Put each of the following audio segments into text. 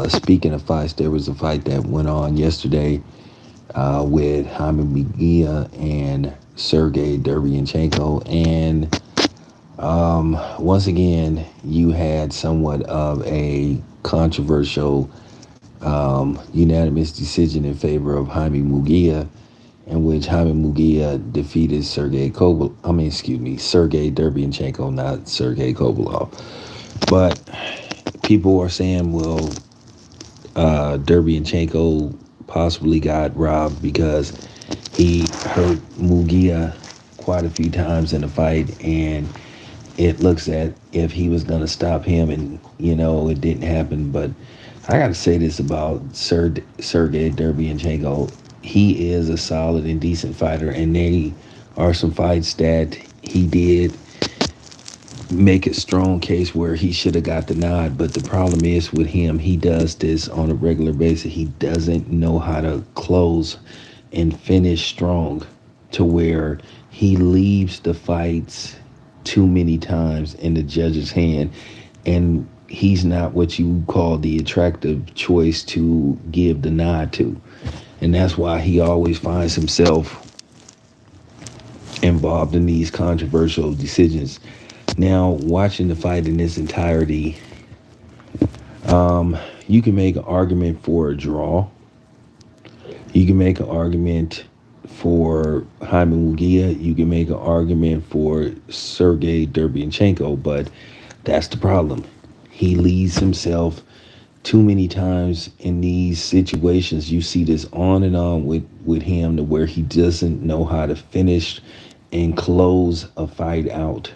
Speaking of fights, there was a fight that went on yesterday with Jaime Munguia and Sergey Derevyanchenko, and once again, you had somewhat of a controversial unanimous decision in favor of Jaime Munguia, in which Jaime Munguia defeated Sergey Derevyanchenko, not Sergey Kovalev. But people are saying, well, Derevyanchenko possibly got robbed because he hurt Munguia quite a few times in the fight, and it looks at if he was going to stop him, and it didn't happen. But I got to say this about Sergey Derevyanchenko: he is a solid and decent fighter, and there are some fights that he did make a strong case where he should have got the nod. But the problem is with him, he does this on a regular basis. He doesn't know how to close and finish strong, to where he leaves the fights too many times in the judge's hand, and he's not what you call the attractive choice to give the nod to. And that's why he always finds himself involved in these controversial decisions. Now, watching the fight in its entirety, you can make an argument for a draw. You can make an argument for Jaime Munguia. You can make an argument for Sergey Derevyanchenko, but that's the problem. He leaves himself too many times in these situations. You see this on and on with him, to where he doesn't know how to finish and close a fight out.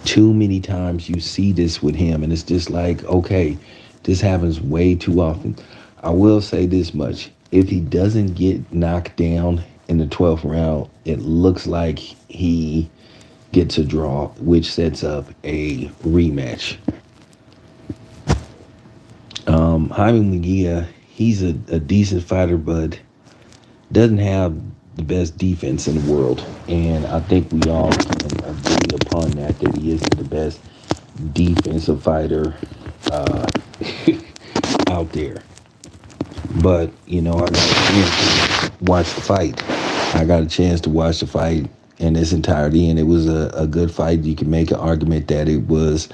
Too many times you see this with him, and it's just like, okay, this happens way too often. I will say this much: if he doesn't get knocked down in the 12th round, it looks like he gets a draw, which sets up a rematch. Jaime Munguia, he's a decent fighter, but doesn't have the best defense in the world. And I think we all can agree upon that he isn't the best defensive fighter out there. But, I got a chance to watch the fight. I got a chance to watch the fight in its entirety, and it was a good fight. You can make an argument that it was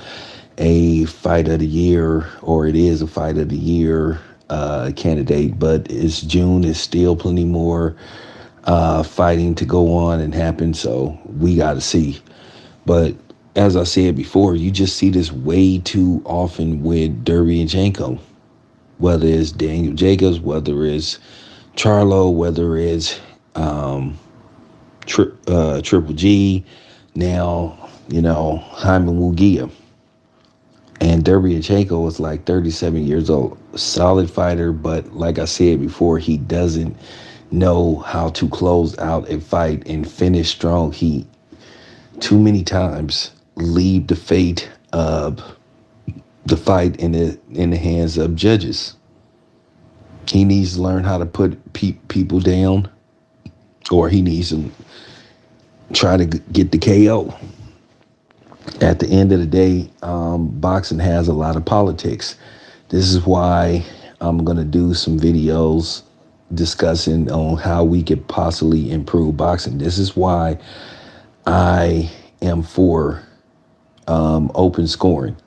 a fight of the year, or it is a fight of the year candidate, but it's June. There's still plenty more fighting to go on and happen, so we got to see. But as I said before, you just see this way too often with Derevyanchenko, whether it's Daniel Jacobs, whether it's Charlo, whether it's Triple G, now, Jaime Munguia. And Derevyanchenko is like 37 years old, solid fighter, but like I said before, he doesn't know how to close out a fight and finish strong. He too many times leave the fate of the fight in the hands of judges. He needs to learn how to put people down, or he needs to try to get the KO. At the end of the day, boxing has a lot of politics. This is why I'm going to do some videos discussing on how we could possibly improve boxing. This is why I am for open scoring.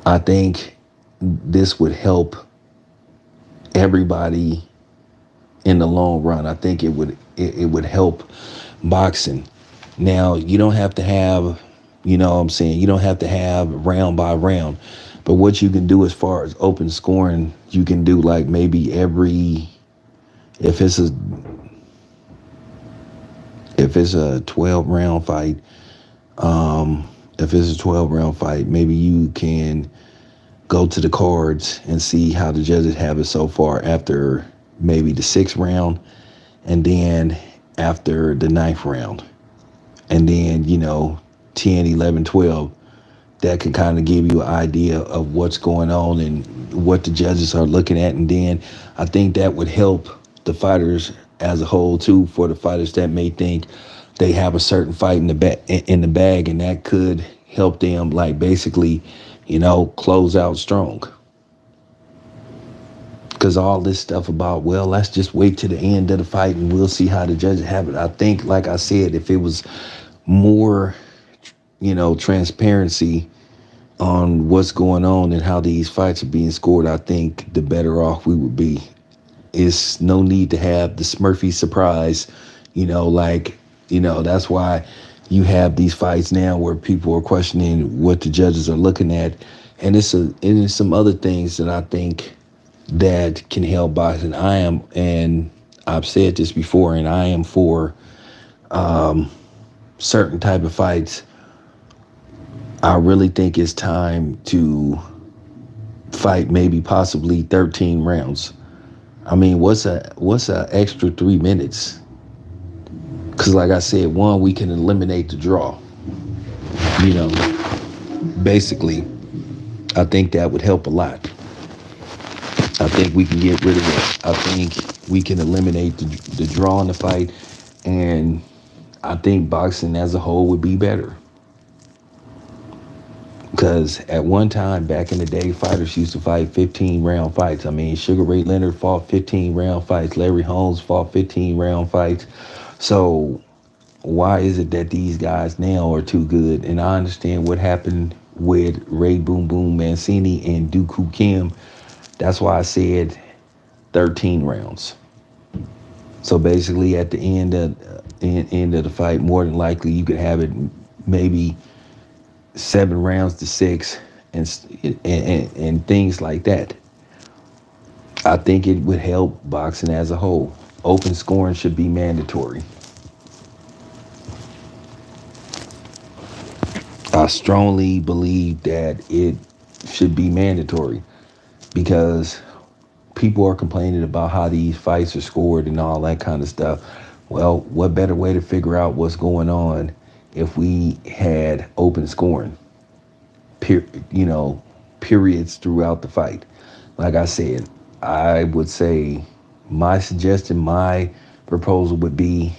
I think this would help everybody in the long run. I think it would help boxing. Now, you don't have to have, you don't have to have round by round. But what you can do as far as open scoring, you can do like maybe if it's a 12 round fight, maybe you can go to the cards and see how the judges have it so far after maybe the 6th round, and then after the 9th round, and then 10, 11, 12. That can kind of give you an idea of what's going on and what the judges are looking at. And then I think that would help the fighters as a whole too, for the fighters that may think they have a certain fight in the bag, and that could help them, like, basically, close out strong. Because all this stuff about, well, let's just wait to the end of the fight and we'll see how the judges have it. I think, like I said, if it was more, transparency on what's going on and how these fights are being scored, I think the better off we would be. It's no need to have the Smurfy surprise, that's why you have these fights now where people are questioning what the judges are looking at. And it's some other things that I think that can help boxing. And I've said this before, and I am for certain type of fights. I really think it's time to fight maybe possibly 13 rounds. I mean, what's a extra 3 minutes? Because like I said, one, we can eliminate the draw. You know, basically, I think that would help a lot. I think we can get rid of it. I think we can eliminate the draw in the fight, and I think boxing as a whole would be better. Because at one time, back in the day, fighters used to fight 15-round fights. I mean, Sugar Ray Leonard fought 15-round fights. Larry Holmes fought 15-round fights. So why is it that these guys now are too good? And I understand what happened with Ray Boom Boom Mancini and Dooku Kim. That's why I said 13 rounds. So basically, at the end of the fight, more than likely, you could have it maybe 7 rounds to 6, and things like that. I think it would help boxing as a whole. Open scoring should be mandatory. I strongly believe that it should be mandatory because people are complaining about how these fights are scored and all that kind of stuff. Well, what better way to figure out what's going on if we had open scoring, periods throughout the fight? Like I said, I would say my proposal would be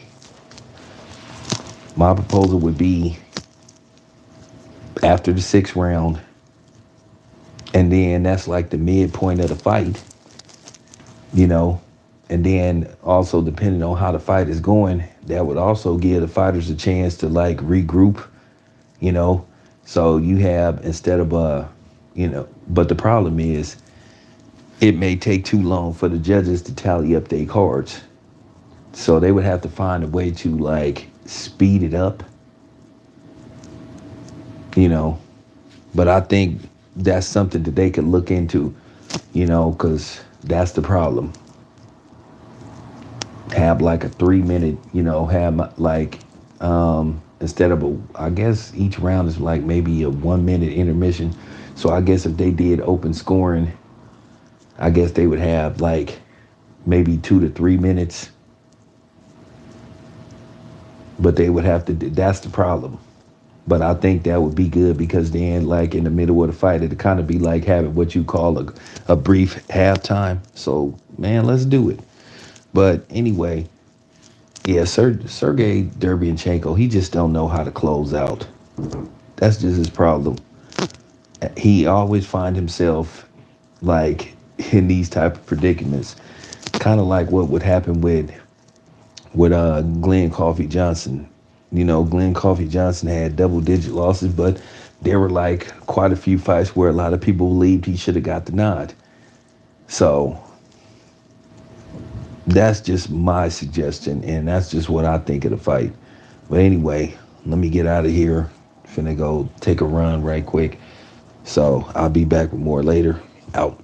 after the 6th round, and then that's like the midpoint of the fight, and then also depending on how the fight is going, that would also give the fighters a chance to like regroup, so you have, instead of but the problem is it may take too long for the judges to tally up their cards, so they would have to find a way to like speed it up, but I think that's something that they could look into, because that's the problem. Have like a 3-minute, have like, instead of I guess each round is like maybe a 1-minute intermission. So I guess if they did open scoring, I guess they would have like maybe 2 to 3 minutes. But they would have to, that's the problem. But I think that would be good because then like in the middle of the fight, it'd kind of be like having what you call a brief halftime. So man, let's do it. But anyway, yeah, Sergey Derevyanchenko, he just don't know how to close out. That's just his problem. He always find himself like in these type of predicaments, kind of like what would happen with Glenn Coffee Johnson. Glenn Coffee Johnson had double-digit losses, but there were like quite a few fights where a lot of people believed he should have got the nod. So that's just my suggestion, and that's just what I think of the fight. But anyway, let me get out of here. Finna go take a run right quick. So I'll be back with more later. Out.